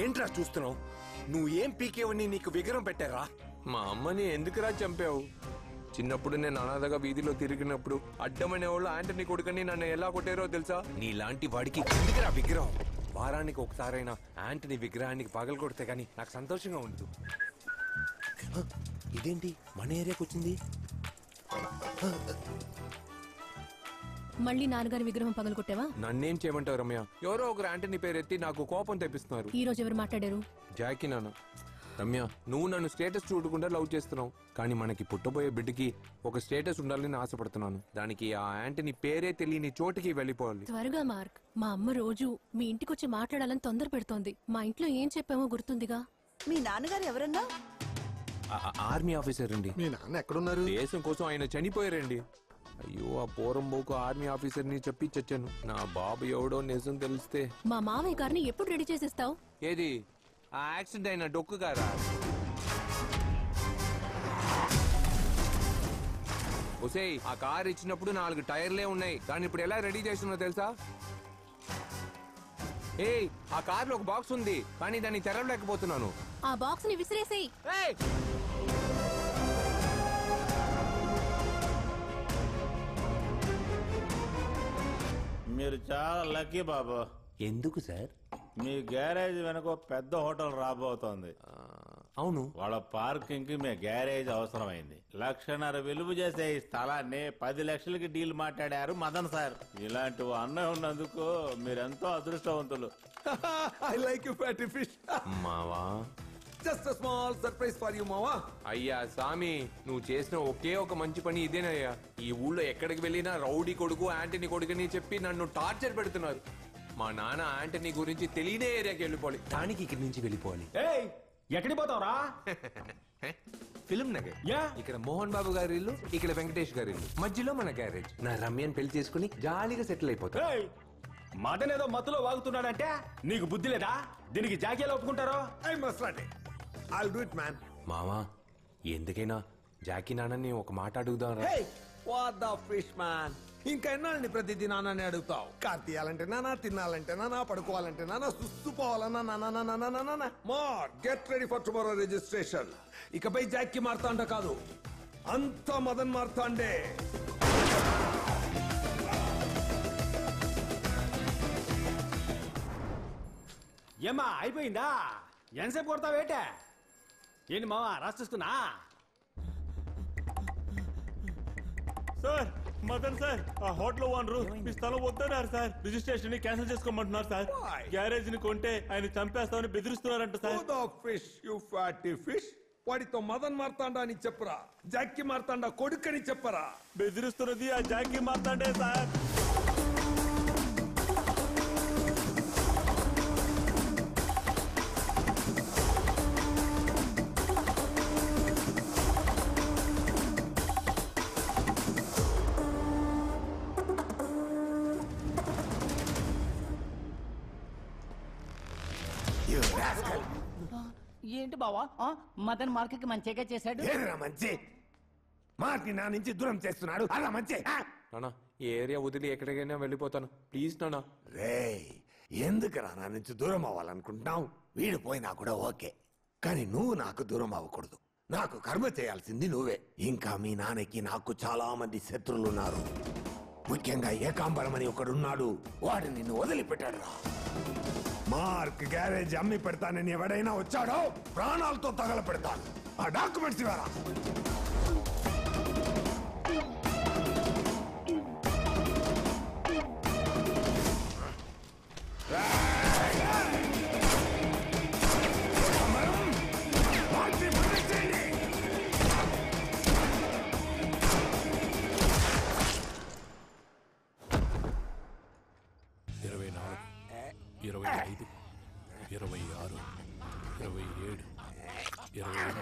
ఏంట్రా చూస్తున్నావు? నువ్వు ఏం పీకేవని నీకు విగ్రహం పెట్టారా? మా అమ్మని ఎందుకురా చంపావు? చిన్నప్పుడు నేను అనాథగా వీధిలో తిరిగినప్పుడు అడ్డమైన వాళ్ళు ఆంటనీ కొడుకని నన్ను ఎలా కొట్టారో తెలుసా? నీలాంటి వాడికి ఎందుకురా విగ్రహం? వారానికి ఒకసారైనా ఆంటనీ విగ్రహానికి పగలు కొడితే గానీ నాకు సంతోషంగా ఉండదు. ఇదేంటి మన ఏరియాకి వచ్చింది? మళ్ళీ నాన్నగారి విగ్రహం పగలు కొట్టావా? నన్నేం చేయమంటావు రమ్య? ఎవరో ఒకరు ఆంటనీ పేరెత్తి నాకు కోపం తెప్పిస్తున్నారు. ఈ రోజు ఎవరు మాట్లాడారు? జాకీ నాన్న. రమ్య, నువ్వు నన్ను స్టేటస్ చూడకుండా లవ్ చేస్తున్నావు, కానీ మనకి పుట్టబోయే బిడ్డకి ఒక స్టేటస్ ఉండాలని ఆశపడుతున్నాను. దానికి ఆ ఆంటనీ పేరే తెలియని చోటికి వెళ్ళిపోవాలి. త్వరగా మార్క్. మా అమ్మ రోజు మీ ఇంటికి వచ్చి మాట్లాడాలని తొందర పెడుతోంది. మా ఇంట్లో ఏం చెప్పామో గుర్తుందిగా? మీ నాన్నగారు ఎవరన్నా? ఆర్మీ ఆఫీసర్ అండి. మీ నాన్న ఎక్కడున్నారు? దేశం కోసం ఆయన చనిపోయారండి. అయ్యో, ఆ పోరంబోకు ఆర్మీ ఆఫీసర్ ని చెప్పి చచ్చాను. నా బాబు ఎవడో నిజం తెలిస్తే. మా మావయ్య గారిని ఎప్పుడు రెడీ చేసేస్తావు? ఏది ఆ యాక్సిడెంట్ అయిన డొక్కు గారా? ఒసేయ్, ఆ కార్ ఇచ్చినప్పుడు 4 టైర్లే ఉన్నాయి, దాన్ని ఇప్పుడు ఎలా రెడీ చేస్తున్నా తెలుసా? ఏయ్, ఆ కార్ లో ఒక బాక్స్ ఉంది, కానీ దాన్ని తెరవలేకపోతున్నాను. ఆ బాక్స్ ని విసిరేసేయ్. మీరు చాలా లక్కీ బాబు. ఎందుకు సార్? మీ గ్యారేజ్ వెనక పెద్ద హోటల్ రాబోతోంది. అవును, వాళ్ళ పార్కింగ్ కి మీ గ్యారేజ్ అవసరమైంది. 1,50,000 విలువ చేసే ఈ స్థలాన్ని 10 లక్షలకి డీల్ మాట్లాడారు మదన్ సార్. ఇలాంటి అన్నయ్య ఉన్నందుకు మీరెంతో అదృష్టవంతులు. I like you fatty fish. మావా, just a small surprise for you మావా. అయ్యా సామి, నువ్వు చేసిన ఒకే ఒక మంచి పని ఇదేనయ్యా. ఈ ఊళ్ళో ఎక్కడికి వెళ్ళినా రౌడీ కొడుకు ఆంటనీ కొడుకుని చెప్పి నన్ను టార్చర్ పెడుతున్నారు. మా నాన్న ఆంటనీ గురించి తెలియని ఏరియాకి వెళ్ళిపోవాలి. దానికి ఇక్కడి నుంచి వెళ్ళిపోవాలి. ఎక్కడికి పోతావురా? ఫిల్మ్ నగర్. ఇక్కడ మోహన్ బాబు గారి ఇల్లు, ఇక్కడ వెంకటేష్ గారి ఇల్లు, మధ్యలో మన గ్యారేజ్. నా రమ్యని పెళ్లి చేసుకుని జాలీగా సెటిల్ అయిపోతా. మదన్ ఏదో మత్తులో వాగుతున్నాడంటే నీకు బుద్ధి లేదా? దీనికి జాకీలు ఒప్పుకుంటారో? I'll do it, man. మామా, ఎందుకైనా జాకీ నాన్నని ఒక మాట అడుగుదాం. What the fish, man? ఇంకా ఎన్నాళ్ళని ప్రతిదీ నాన్నని అడుగుతావు? కార్ తీయాలంటే నానా, తినాలంటే నానా, పడుకోవాలంటే నానా, సుస్తుపోవాలన్నా నానా. మార్ get ready for tomorrow registration. ఇకపై జాకీ మారుతాండ కాదు, అంతా మదన్ మారుతాండే. ఏమా అయిపోయిందా? ఎంతసేపు కొడతావేటే? ఏంటి మావా రాసేస్తున్నా? సార్, మదన్ సార్, ఆ హోటల్ ఓనరు మీ స్థలం వద్దన్నారు సార్. రిజిస్ట్రేషన్ ని క్యాన్సిల్ చేసుకోమంటున్నారు సార్. గ్యారేజ్ ని కొంటే ఆయన చంపేస్తామని బెదిరిస్తున్నారంట sir. Who the fish, you fatty fish? వాడితో మదన్ మార్తాండా అని చెప్పరా, జాకీ మార్తాండా కొడుకని చెప్పరా? బెదిరిస్తున్నది ఆ జాకీ మార్తాండే సార్. ఏంటి బావా, మదన్ మార్కెట్ మంచిగా చేశాడు? మంచి మార్కి నా నుంచి దూరం చేస్తున్నాడు. అలా మంచి నానా, ఈ ఏరియా వదిలి ఎక్కడికైనా వెళ్ళిపోతాను, ప్లీజ్ నానా. రే, ఎందుకురా నా నుంచి దూరం అవ్వాలనుకుంటున్నావు? వీడు పోయినా కూడా ఓకే, కానీ నువ్వు నాకు దూరం అవ్వకూడదు. నాకు కర్మ చేయాల్సింది నువ్వే. ఇంకా మీ నాన్నకి నాకు చాలా మంది శత్రువులు ఉన్నారు. ముఖ్యంగా ఏకాంబరం అని ఒకడున్నాడు, వాడు నిన్ను వదిలిపెట్టాడు రా. మార్క్ గ్యారేజ్ అమ్మి పెడతానని ఎవడైనా వచ్చాడో ప్రాణాలతో తగల పెడతాను. ఆ డాక్యుమెంట్స్ ఇవ్వరా. $24, $25, $26,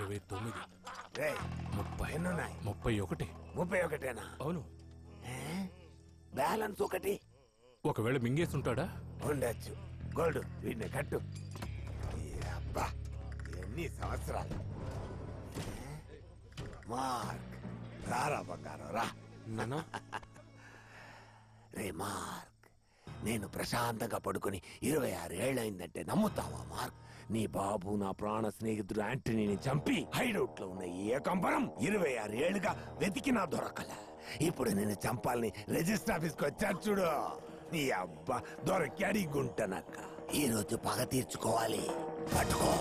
$27, $29, $30, 31. 31 అవును. బ్యాలెన్స్ ఒకటి. ఒకవేళ మింగేస్తుంటాడా? ఉండొచ్చు. గోల్డ్ వీడిని కట్టు. అబ్బా, ఎన్ని సంవత్సరాలు. మార్క్, రారా బంగారం రా. నానా, రే మార్క్, నేను ప్రశాంతంగా పడుకుని 26 ఏళ్ళయిందంటే నమ్ముతావా మార్క్? నీ బాబు నా ప్రాణ స్నేహితుడు యాంటనీని చంపి హైడౌట్ లో ఉన్న ఈ ఏకంబరం 26 ఏళ్ళుగా వెతికినా దొరకల. ఇప్పుడు నేను చంపాలని రిజిస్టర్ ఆఫీస్కి వచ్చాడు చూడు. నీ అబ్బా దొరకాడి గుంటనక్క. ఈ రోజు పగ తీర్చుకోవాలి. పట్టుకో.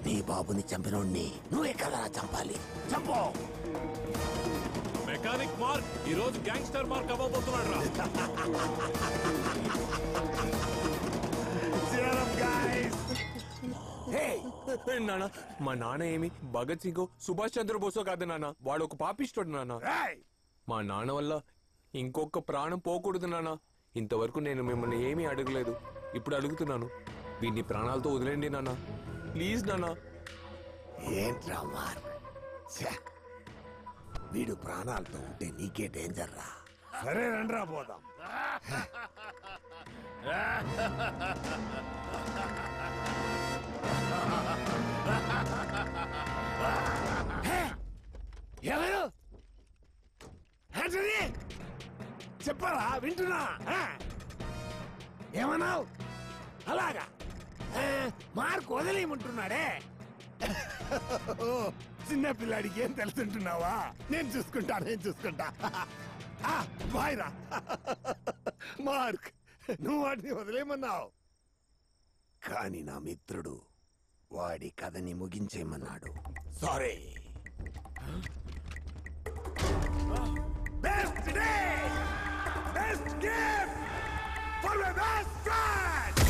నీ బాబుని చంపినోడ్ని నువ్వే కదా చంపాలి. చంపో. మెకానిక్ మార్క్ ఈ రోజు గ్యాంగ్స్టర్ మార్క్ అవ్వబోతున్నాడు రా. నాన్న, మా నాన్న ఏమి భగత్ సింగ్ సుభాష్ చంద్రబోసో కాదు నాన్న, వాడు ఒక పాపిస్తాడు నాన్న. మా నాన్న వల్ల ఇంకొక ప్రాణం పోకూడదు నాన్న. ఇంతవరకు నేను మిమ్మల్ని ఏమీ అడగలేదు, ఇప్పుడు అడుగుతున్నాను. వీడిని ప్రాణాలతో వదిలేండి నాన్న, ప్లీజ్ నాన్న. ఏంట్రా మార్క్, వీడు ప్రాణాలతో ఉంటే నీకే డేంజర్ రా. సరే రండ్రా పోదాం. ఎవరు? యాంటనీ చెప్పరా, వింటున్నా. ఏమన్నావు? అలాగా మార్క్ వదిలేయమంటున్నాడే. చిన్న పిల్లాడికి ఏం తెలుసుంటున్నావా? నేను చూసుకుంటా. బాయ్ రా. మార్క్, నువ్వు వాడిని వదిలేయమన్నావు, కానీ నా మిత్రుడు వాడి కథని ముగించేయమన్నాడు. Sorry. Best day, best game for my best friend.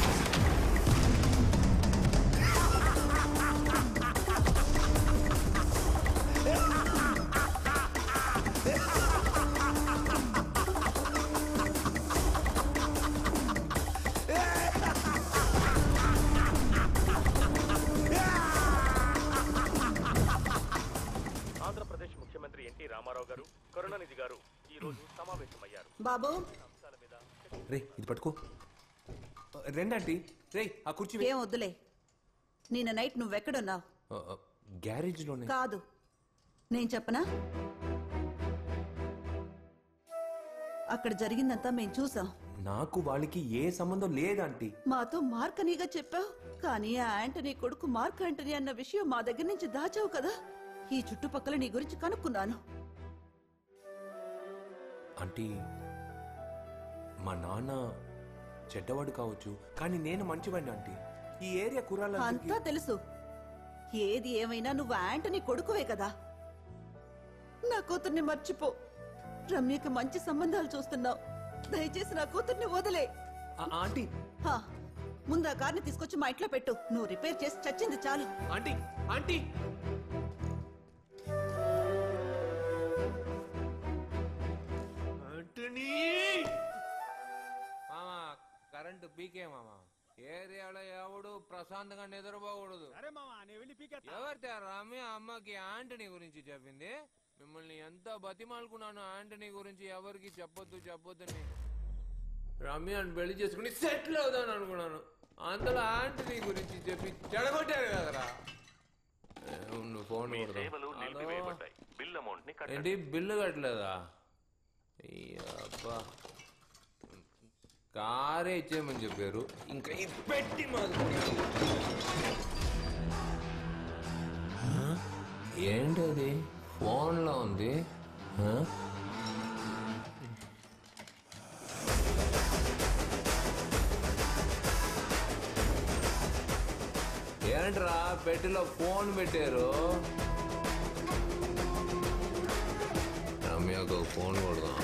Andhra Pradesh ముఖ్యమంత్రి ఎన్టీ రామారావు గారు, కరుణానిధి గారు ఈ రోజు సమావేశమయ్యారు. బాబు రే ఇది పట్టుకో. రెండంటీ. రే ఆ కుర్చీ ఏం వద్దులే. నిన్న నైట్ నువ్వెక్కడున్నావు? గ్యారేజ్ లోనే. కాదు, నేను చెప్పనా? అక్కడ జరిగిందంతా మేం చూసాం. నాకు వాళ్ళకి ఏ సంబంధం లేదంటీ. మాతో మార్కనీగా చెప్పావు, కానీ ఆ యాంటనీ కొడుకు మార్క్ యాంటనీ అన్న విషయం మా దగ్గర నుంచి దాచావు కదా. ఈ చుట్టుపక్కల నీ గురించి కనుక్కున్నాను. ఆంటీ, మా నాన్న చెడ్డవాడు కావచ్చు, కానీ నేను మంచివాడిని ఆంటీ. ఈ ఏరియా కుర్రాళ్ళ అంతా తెలుసు. ఏది ఏమైనా నువ్వు యాంటనీ కొడుకువే కదా. నా కూతుర్ని మర్చిపో. రమ్యకి మంచి సంబంధాలు చూస్తున్నావు. దయచేసి నా కూతుర్ని వదిలే. ఆంటీ, ముందు ఆ కార్ని తీసుకొచ్చి మా ఇంట్లో పెట్టు. నువ్వు రిపేర్ చేసి చచ్చింది చాలు. Aunty, aunty. మామా కరెంటు పీకే మామా. ఏరియాలో ఎవడు ప్రశాంతంగా నిద్రపోకూడదు. ఎవరితే రమ్య అమ్మకి యాంటనీ గురించి చెప్పింది? మిమ్మల్ని ఎంత బతిమాలుకున్నాను యాంటనీ గురించి ఎవరికి చెప్పొద్దని. రమ్యని పెళ్లి చేసుకుని సెటిల్ అవుదాను అనుకున్నాను. అందులో యాంటనీ గురించి చెప్పి చెడగొట్టారు కదరా. ఫోన్ ఏంటి, బిల్లు కట్టలేదా? అబ్బా, కారే ఇచ్చేయమని చెప్పారు, ఇంకా ఇది పెట్టి ఏంటది ఫోన్లో ఉంది? ఏంట్రా పెట్టిలో ఫోన్ పెట్టారు? రమ్యకు ఫోన్ కొడదాం.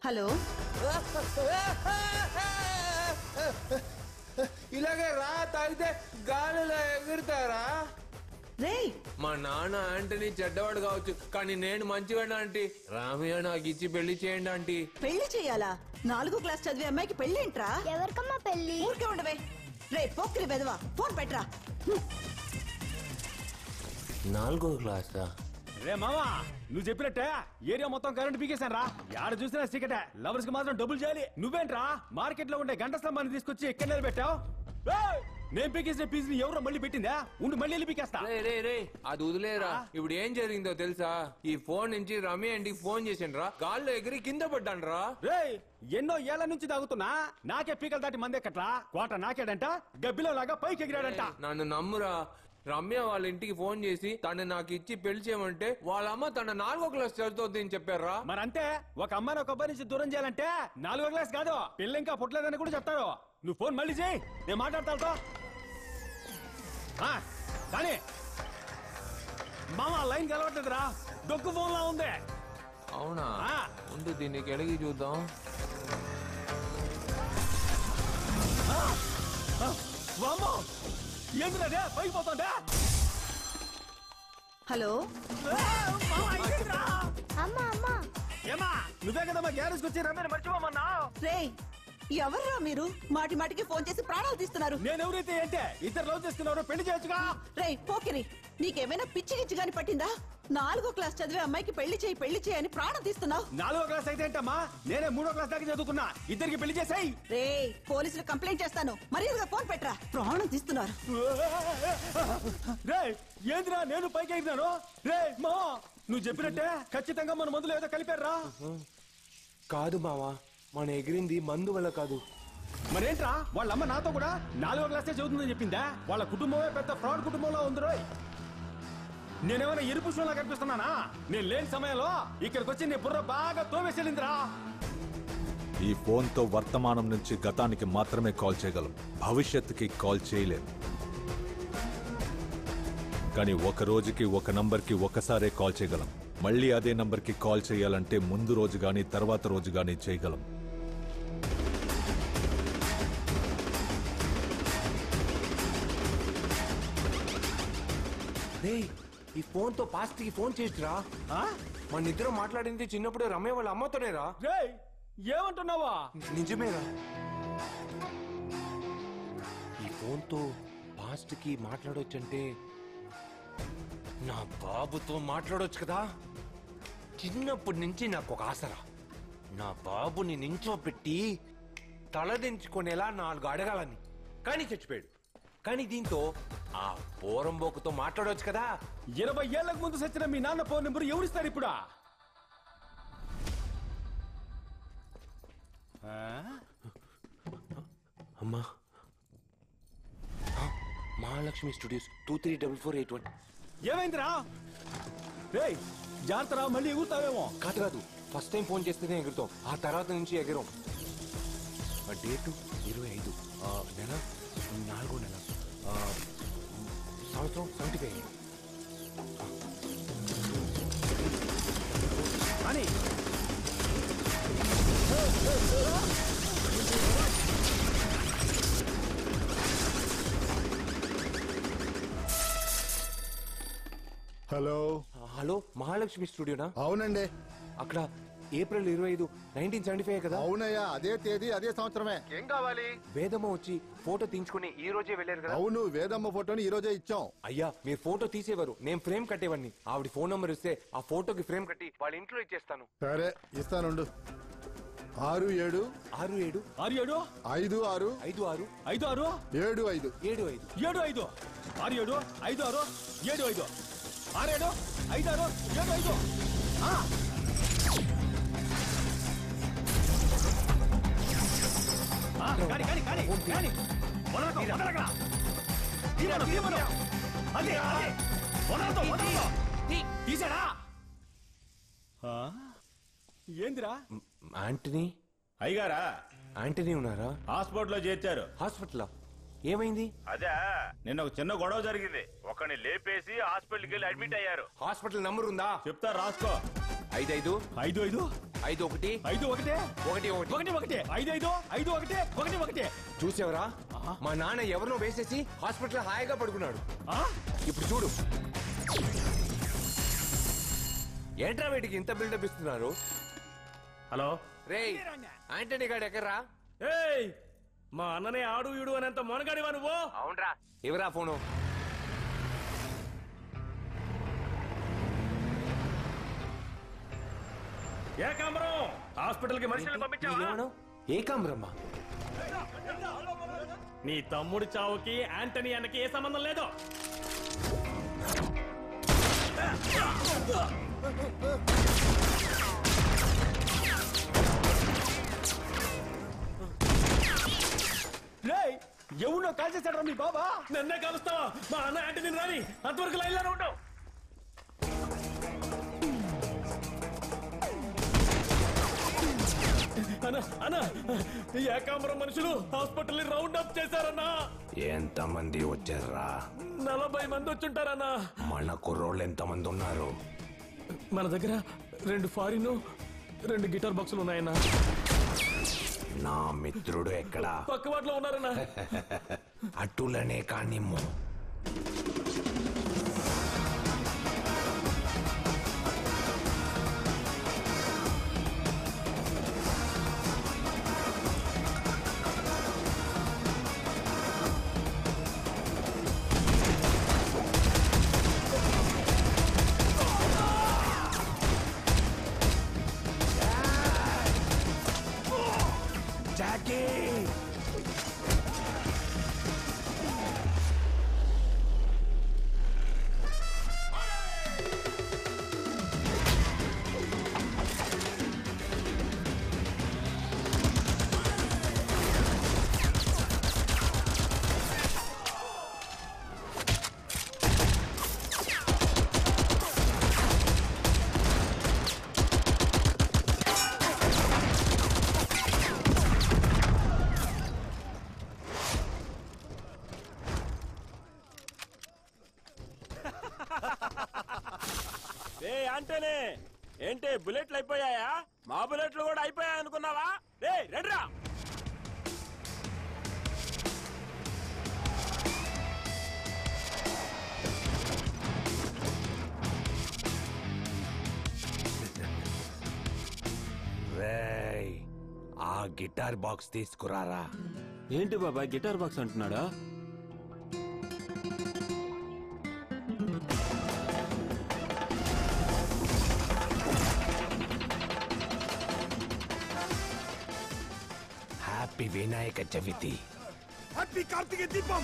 హలో, ఇలాగే రా తాగితే గాలిలో ఎగురుతారా? రేయ్, మా నాన్న యాంటనీ చెడ్డవాడు కావచ్చు, కానీ నేను మంచివాడు ఆంటీ. రామయ్య నాకు ఇచ్చి పెళ్లి చేయండి ఆంటీ. పెళ్లి చెయ్యాలా? 4వ క్లాస్ చదివే అమ్మాయికి పెళ్లి ఏంట్రా? ఎవరికమ్మా పెళ్లి? ఊరికే ఉండవే. రే పోక్రి వెదవా, ఫోన్ పెట్టరా. 4వ క్లాసా? రే మామా, నువ్వు చెప్పినట్టే ఏరియా మొత్తం కరెంట్ పీకేశాను రా. యాడ చూసినా సీకటే, లవర్స్ కి మాత్రం డబ్బులు చేయాలి. నువ్వేంట్రా మార్కెట్ లో ఉండే గంట స్తంభాన్ని తీసుకొచ్చి ఎక్కడ నిలబెట్టావు? నేను పీకేసిన పీజుని ఎవరో మళ్ళీ పెట్టిందా? ఉండి మళ్ళీ వెళ్ళి పీకేస్తా. రే అది వదిలేరా. ఇప్పుడు ఏం జరిగిందో తెలుసా? ఈ ఫోన్ నుంచి రమ్య ఇంటికి ఫోన్ చేసిండ్రా, గాల్లో ఎగిరి కింద పడ్డాన్రా. రే ఎన్నో ఏళ్ల నుంచి తాగుతున్నా, నాకే పీకలు దాటి మందెక్కట్లా. కోట నాకేడంట, గబ్బిలో లాగా పైకి ఎగిరాడంట. నన్ను నమ్మురా. రమ్య వాళ్ళ ఇంటికి ఫోన్ చేసి తను నాకు ఇచ్చి పెళ్లి చేయమంటే వాళ్ళ అమ్మ తన 4వ క్లాస్ చదువుతుంది అని చెప్పారా. మరి అంతే, ఒక అమ్మాయిని ఒక అబ్బాయి నుంచి దూరం చేయాలంటే 4వ క్లాస్ కాదు, పిల్ల ఇంకా పుట్టలేదని కూడా చెప్తారు. నువ్వు ఫోన్ మళ్ళీ చేయి, నేను మాట్లాడతాతో. కానీ మామ లైన్ కలవట్లేదురా, డొక్కు ఫోన్ లా ఉంది. అవునా? ముందు దీనికి ఎడిగి చూద్దాం. ఏంటంటే పైకి పోతుండే. హలో ఏమా, నువ్వే కదమ్మా గ్యారేజ్కి వచ్చి రమ్మని మర్చిపోమన్నా. రే ఎవర్రా మీరు? మాటి మాటికి ఫోన్ చేసి ప్రాణాలు తీస్తున్నారు. నేనెవరైతే ఏంటే, ఇద్దరు లవ్ చేస్తున్నారు, పెళ్లి చేయొచ్చుగా. రే పోకిరి, నీకేమైనా పిచ్చి గిచ్చి గాని పట్టిందా? 4వ క్లాస్ చదివే అమ్మాయికి పెళ్లి చేయి అని ప్రాణం తీస్తున్నావు. 4వ క్లాస్ అయితే ఏంటమ్మా, నేనే 3వ క్లాస్ దాకా చదువుకున్నా. ఇద్దరికి పెళ్లి చేసాయి. రే పోలీసులు కంప్లైంట్ చేస్తాను, మర్యాదగా ఫోన్ పెట్టరా. ప్రాణం తీస్తున్నారు. రే ఏంద్రా నేను పైకి ఎగిరినాను. రే మా, నువ్వు చెప్పినట్టే ఖచ్చితంగా మన మందులు ఏదో కలిపారా. కాదు మావా, మన ఎగిరింది మందు వల్ల కాదు. మరేంట్రా, వాళ్ళ అమ్మ నాతో కూడా 4వ క్లాసే చదువుతుందని చెప్పిందా? వాళ్ళ కుటుంబమే పెద్ద ఫ్రాడ్ కుటుంబంలో ఉందిరో. నేనేమైనా ఎరుపుష్పంలా కనిపిస్తున్నానా? నేను లేని సమయంలో ఇక్కడికి వచ్చి నీ బుర్ర బాగా తోవేసెళ్ళిందిరా. ఈ ఫోన్ తో వర్తమానం నుంచి గతానికి మాత్రమే కాల్ చేయగలం, భవిష్యత్తుకి కాల్ చేయలేం. కానీ ఒక రోజుకి ఒక నంబర్కి ఒకసారే కాల్ చేయగలం. మళ్ళీ అదే నంబర్కి కాల్ చేయాలంటే ముందు రోజు గానీ తర్వాత రోజు గానీ చేయగలం. ఈ ఫోన్ తో పాస్ట్ కి ఫోన్ చేసిరా. మన ఇద్దరు మాట్లాడింది చిన్నప్పుడు రమ్య వాళ్ళ అమ్మతోనేరా. రే ఏమంటున్నావా? నిజమేరా. ఈ ఫోన్ తో పాస్ట్ కి మాట్లాడొచ్చంటే నా బాబుతో మాట్లాడొచ్చు కదా. చిన్నప్పటి నుంచి నాకు ఒక ఆసరా, నా బాబుని నించోపెట్టి తలదించుకునేలా 4 అడగాలని. కానీ చచ్చిపోయాడు. కానీ దీంతో ఆ పోరంబోకుతో మాట్లాడవచ్చు కదా. 20 ఏళ్లకు ముందు సచ్చిన మీ నాన్న ఫోన్ నెంబర్ ఎవరిస్తారు ఇప్పుడు? అమ్మా, మహాలక్ష్మి స్టూడియోస్ 234481. ఏమైందిరా? రే జాగ్రత్తరా, మళ్ళీ ఎగురుతావేమో. కాదు, ఫస్ట్ టైం ఫోన్ చేస్తేనే ఎగురుతాం, ఆ తర్వాత నుంచి ఎగరం. డేటు 25, నెల 4వ నెల, సంవత్సరం 75. అని హలో మహాలక్ష్మి స్టూడియోనా? అవునండి. అక్కడ ఏప్రిల్ 25, 1975 కదా? అవునయ్యా, అదే తేదీ అదే సంవత్సరమే. ఏం కావాలి? వేదమ్మ వచ్చి ఫోటో తీయించుకుని ఈ రోజే వెళ్ళారు కదా? అవును, వేదమ్మ ఫోటోని ఈ రోజే ఇచ్చాం. అయ్యా, మీరు ఫోటో తీసేవారు, నేను ఫ్రేమ్ కట్టేవాడిని. ఆవిడ ఫోన్ నంబర్ ఇస్తే ఆ ఫోటోకి ఫ్రేమ్ కట్టి వాళ్ళ ఇంట్లో ఇచ్చేస్తాను. సరే ఇస్తానుండు. 67 67 56 56 55 75 75 75 67 56 75 67 56 75. తీసాడా? ఏందిరా? ఆంటనీ అయ్యగారా? ఆంటనీ ఉన్నారా? హాస్పిటల్లో చేర్చారు. హాస్పిటల్ ఏమైంది? అదే నిన్న ఒక చిన్న గొడవ జరిగింది, ఒకని లేపేసి హాస్పిటల్కి వెళ్ళి అడ్మిట్ అయ్యారు. హాస్పిటల్ నంబర్ ఉందా? చెప్తా, రాసుకో. 55 55 51 51 11 11 55 51 11. చూసావరా, మా నాన్న ఎవరినో వేసేసి హాస్పిటల్ హాయిగా పడుకున్నాడు. ఇప్పుడు చూడు. ఏంట్రా వీటికి ఇంత బిల్డప్ ఇస్తున్నారు? హలో రే ఆంటనీ గాడు ఎక్కడ్రా? ఏయ్, మా అన్ననే ఆడు ఈడు అనేంత మొనగాడివా నువ్వు? అవునరా, ఎవరా ఫోను? ఏకాంబరం హాస్పిటల్ కి మనుషుల్ని పంపించావా? ఏకాంబరమ్మా? నీ తమ్ముడి చావుకి యాంటనీ అన్నకి ఏ సంబంధం లేదు. ఎవడో కాల్ చేశాడు మీ బాబా? నన్నే కలుస్తావా? మా అన్న యాంటనీ రాని అంతవరకు లైన్ లోనే ఉంటావు. అన్నా ఏకాంబరం మనుషులు హాస్పిటల్ రౌండ్ అప్ చేశారన్నా. ఎంతమంది వచ్చారా? 40 మంది వచ్చుంటారన్నా. మన కుర్రోళ్ళు ఎంతమంది ఉన్నారు? మన దగ్గర 2 ఫారిన్ 2 గిటార్ బాక్సులు ఉన్నాయన్నా. నా మిత్రుడు ఎక్కడా? పక్కవాట్లో ఉన్నారన్నా. అటులనే కానిమ్ము. అంటేనే ఏంటి బుల్లెట్లు అయిపోయాయా? మా బుల్లెట్లు కూడా అయిపోయాయి అనుకున్నావా? రండ్రా. రేయ్, ఆ గిటార్ బాక్స్ తీసుకురారా. ఏంటి బాబాయ్ గిటార్ బాక్స్ అంటున్నాడా? హ్యాపీ వినాయక చవితి. హ్యాపీ కార్తీక దీపం.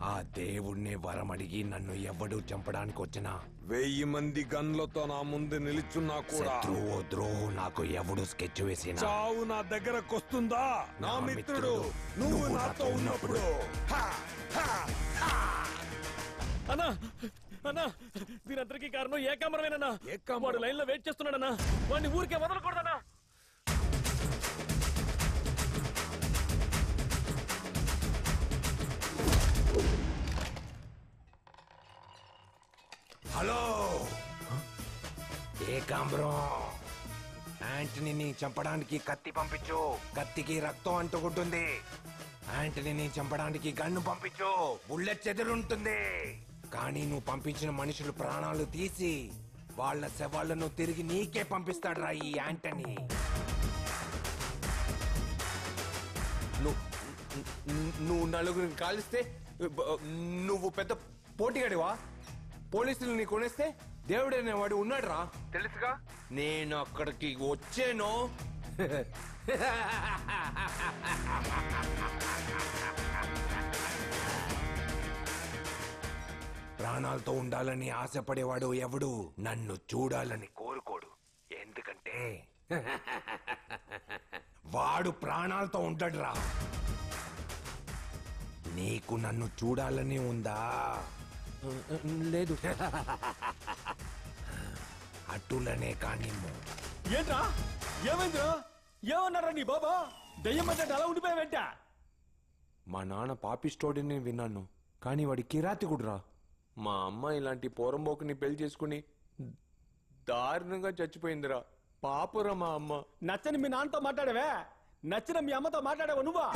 ఆ దేవుణ్ణి వరమడిగి నన్ను ఎవడు చంపడానికి వచ్చినా 1000 మంది గన్లతో నా ముందు నిలుచున్నా కూడా శత్రువో ద్రోహు నాకు ఎవడు స్కెచ్ వేసినా చావు నా దగ్గరకు వస్తుందా? నా మిత్రుడు నువ్వు నాతో ఉన్నప్పుడు. అన్నా అన్నా దీనంతరికి కారణం ఏకాంబరమేనన్నా. వాడు లైన్ లో వెయిట్ చేస్తున్నాడన్నా. వాడిని ఊరికే వదలకూడదన్నా. హలో ఏకాంబరం, యాంటనీని చంపడానికి కత్తి పంపించు. కత్తికి రక్తం అంటుకుంటుంది. యాంటనీని చంపడానికి గన్ను పంపించు. బుల్లెట్ చెదురుంటుంది. కానీ నువ్వు పంపించిన మనుషులు ప్రాణాలు తీసి వాళ్ళ శవాలను తిరిగి నీకే పంపిస్తాడురా ఈ యాంటనీ. నువ్వు నలుగురిని కాలిస్తే నువ్వు పెద్ద పోటీగాడివా? పోలీసులు నీ కొనేస్తే దేవుడనే వాడు ఉన్నాడు రా, తెలుసుగా. నేను అక్కడికి వచ్చాను, ప్రాణాలతో ఉండాలని ఆశపడేవాడు ఎవడు నన్ను చూడాలని కోరుకోడు. ఎందుకంటే వాడు ప్రాణాలతో ఉంటాడురా. నీకు నన్ను చూడాలని ఉందా? లేదు. అటులనే కానిమ్ము. ఏంట్రా ఏమైందిరా? ఏమన్నారా నీ బాబా? దయ్యం అంటే అలా ఉండిపోయావంట. మా నాన్న పాపిస్టోడిని విన్నాను, కానీ వాడి కిరాతికుడురా. మా అమ్మ ఇలాంటి పోరంబోకుని పెళ్లి చేసుకుని దారుణంగా చచ్చిపోయిందిరా. పాపురా మా అమ్మ. నచ్చని మీ నాన్నతో మాట్లాడావే, నచ్చిన మీ అమ్మతో మాట్లాడావా నువ్వా?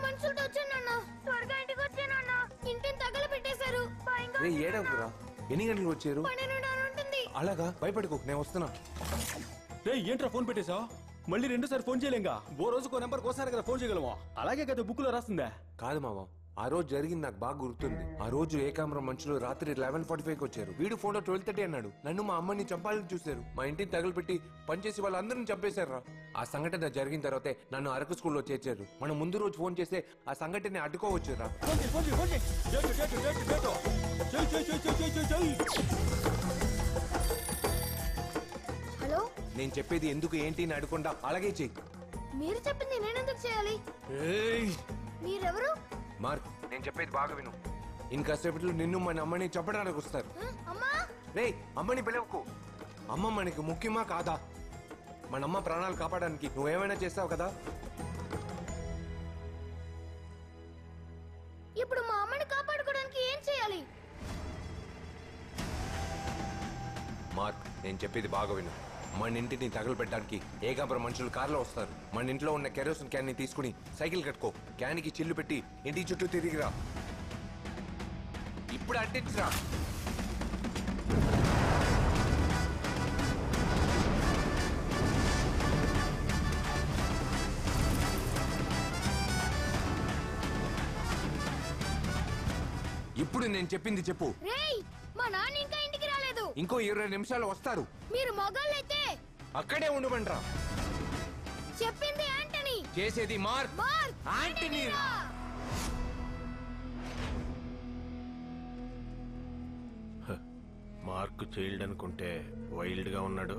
మనుషులతో వచ్చానన్నా, త్వరగా ఇంటికి వచ్చానన్నా. ఇంటిని తగలబెట్టేశారు. ఏడవురా? ఎన్ని గంటలకు వచ్చారు? 12:30 ఉంటుంది. అలాగా, భయపడుకో, నేను వస్తున్నా. రే ఏంట్రా ఫోన్ పెట్టేశావు? మళ్ళీ 2సారి ఫోన్ చేయలేంగా? ఓ రోజుకో నెంబర్ కోసారి కదా ఫోన్ చేయగలమా? అలాగే కదా బుక్ లో రాస్తుందా? కాదు మావా, ఆ రోజు జరిగింది నాకు బాగా గుర్తుంది. ఆ రోజు ఏకాంబరం మనుషులు రాత్రి 11:45కి వచ్చారు. వీడు ఫోన్ 12:30 అన్నాడు. నన్ను మా అమ్మని చంపాలని చూశారు. మా ఇంటిని తగలపెట్టి పనిచేసి వాళ్ళందరిని చంపేశారు. ఆ సంఘటన జరిగిన తర్వాతే నన్ను అరకు స్కూల్లో చేర్చారు. మనం ముందు రోజు ఫోన్ చేస్తే ఆ సంఘటన అడ్డుకోవచ్చురా. హలో, నేను చెప్పేది ఎందుకు ఏంటి అని అడగకుండా అలాగే చెయ్యి. మీరు చెప్పింది నేనెందుకు చేయాలి? మీరెవరు? మార్క్, నేను చెప్పేది బాగా విను. ఇంకాసేపట్లో నిన్ను మన అమ్మని చంపడానికి వస్తారు. అమ్మా, రే అమ్మని పిలవకు. అమ్మ మనకి ముఖ్యమా కాదా? మన అమ్మ ప్రాణాలు కాపాడడానికి నువ్వేమైనా చేస్తావు కదా. ఇప్పుడు మా అమ్మని కాపాడుకోవడానికి ఏం చేయాలి? మార్క్, నేను చెప్పేది బాగా విను. మన ఇంటిని తగలబెట్టడానికి ఏకాంబరం మనుషులు కారులో వస్తారు. మన ఇంట్లో ఉన్న కెరోసిన్ క్యాన్ ని తీసుకుని సైకిల్ కట్టుకో, క్యాన్ కి చిల్లు పెట్టి ఇంటి చుట్టూ తిరిగిరా. ఇప్పుడు అడ్డించరా. ఇప్పుడు నేను చెప్పింది చెప్పు. రేయ్, మా నాన్న ఇంకా ఇంటికి రాలేదు. ఇంకో 20 నిమిషాలు వస్తారు. మీరు మొగాళ్ళైతే అక్కడే ఉండమంటారా? చెప్పింది యాంటనీ, చేసేది మార్క్. యాంటనీ రా. మార్క్ చైల్డ్ అనుకుంటే వైల్డ్ గా ఉన్నాడు.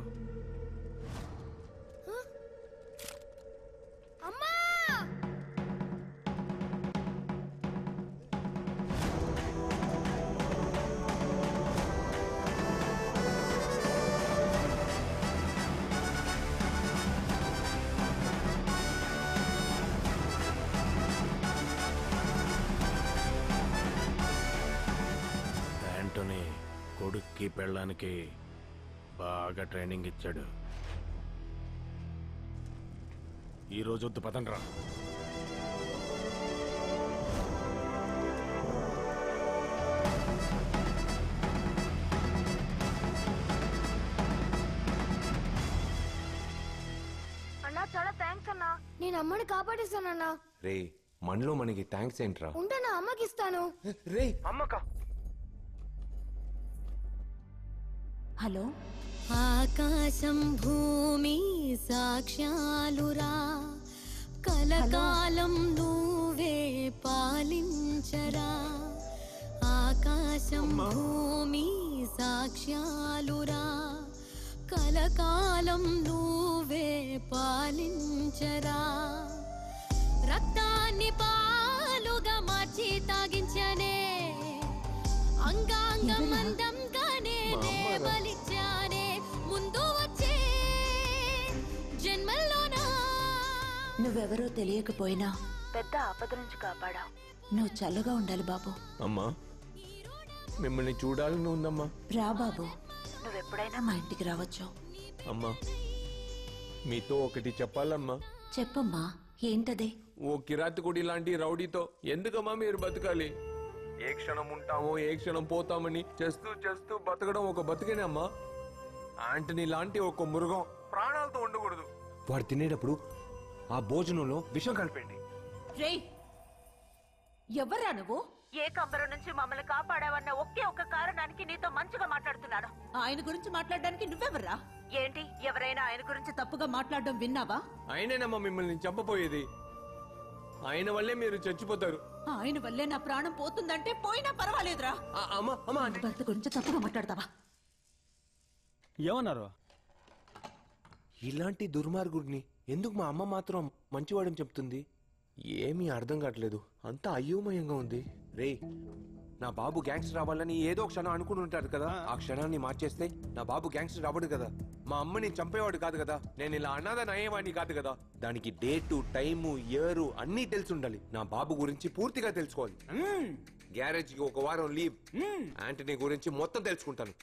అమ్మా, యాంటోనీ కొడుక్కి పెళ్ళానికి బాగా ట్రైనింగ్ ఇచ్చాడు. ఈ రోజు వద్దు, పదండ్రా. అన్నా చాలా థ్యాంక్స్ అన్నా, నేను అమ్మని కాపాడేశానన్నా. రే, మనలో మనకి థ్యాంక్స్ ఏంట్రా? ఉంటానా, అమ్మకి ఇస్తాను. రే అమ్మకా. హలో, ఆకాశం భూమి సాక్ష్యాలురా, కలకాలం నువ్వే పాలించరా. ఆకాశం భూమి సాక్ష్యాలురా, కలకాలం నువ్వే పాలించరా. రక్తాన్ని పాలుగా మార్చి తాగించనే, అంగాంగం అందంగానే బలిచ్చానే. ముందు వచ్చే జన్మల్లోనా నువ్వెవరో తెలియకపోయినా పెద్ద ఆపద నుంచి కాపాడావు. నువ్వు చల్లగా ఉండాలి బాబు. అమ్మా, మిమ్మల్ని చూడాలని ఉందమ్మా. రా బాబు, నువ్వెప్పుడైనా మా ఇంటికి రావచ్చు. అమ్మా, మీతో ఒకటి చెప్పాలమ్మా. చెప్పమ్మా, ఏంటదే? ఓ కిరాతకుడి లాంటి రౌడీతో ఎందుకమ్మా మీరు బతకాలి? ఏ క్షణం ఉంటామో ఏ క్షణం పోతామని చేస్తూ చేస్తూ బతకడం ఒక బతికేనే అమ్మా. యాంటనీ లాంటి ఒక మృగం ప్రాణాలతో ఉండకూడదు. వాడు తినేటప్పుడు ఆ భోజనంలో విషం కలిపండి. రేయ్ ఎవర్రా నువ్వు? ఏ కంబరం నుంచి మమ్మల్ని కాపాడావన్న ఒకే ఒక్క కారణానికి నీతో మంచిగా మాట్లాడుతున్నాను. ఆయన గురించి మాట్లాడడానికి నువ్వెవర్రా? ఏంటి ఎవరైనా ఆయన గురించి తప్పుగా మాట్లాడడం విన్నావా? ఆయనేనమ్మా మిమ్మల్ని చంపపోయేది. ఆయన వల్లే మీరు చచ్చిపోతారు. ఆయన వల్లే నా ప్రాణం పోతుందంటే పోయినా పర్వాలేదురా. భర్త గురించి తప్పుగా మాట్లాడతావా? ఏమన్నారు? ఇలాంటి దుర్మార్గుడిని ఎందుకు మా అమ్మ మాత్రం మంచివాడని చెప్తుంది? ఏమీ అర్థం కావట్లేదు. అంతా అయోమయంగా ఉంది. రే, నా బాబు గ్యాంగ్స్టర్ అవ్వాలని ఏదో క్షణం అనుకుని ఉంటారు కదా. ఆ క్షణాన్ని మార్చేస్తే నా బాబు గ్యాంగ్స్టర్ అవ్వడు కదా. మా అమ్మని చంపేవాడు కాదు కదా. నేను ఇలా అనాథని అయ్యేవాడిని కాదు కదా. దానికి డేటు, టైము, ఇయర్ అన్నీ తెలిసి ఉండాలి. నా బాబు గురించి పూర్తిగా తెలుసుకోవాలి. గ్యారేజ్ కి 1 వారం లీవ్. యాంటనీ గురించి మొత్తం తెలుసుకుంటాను.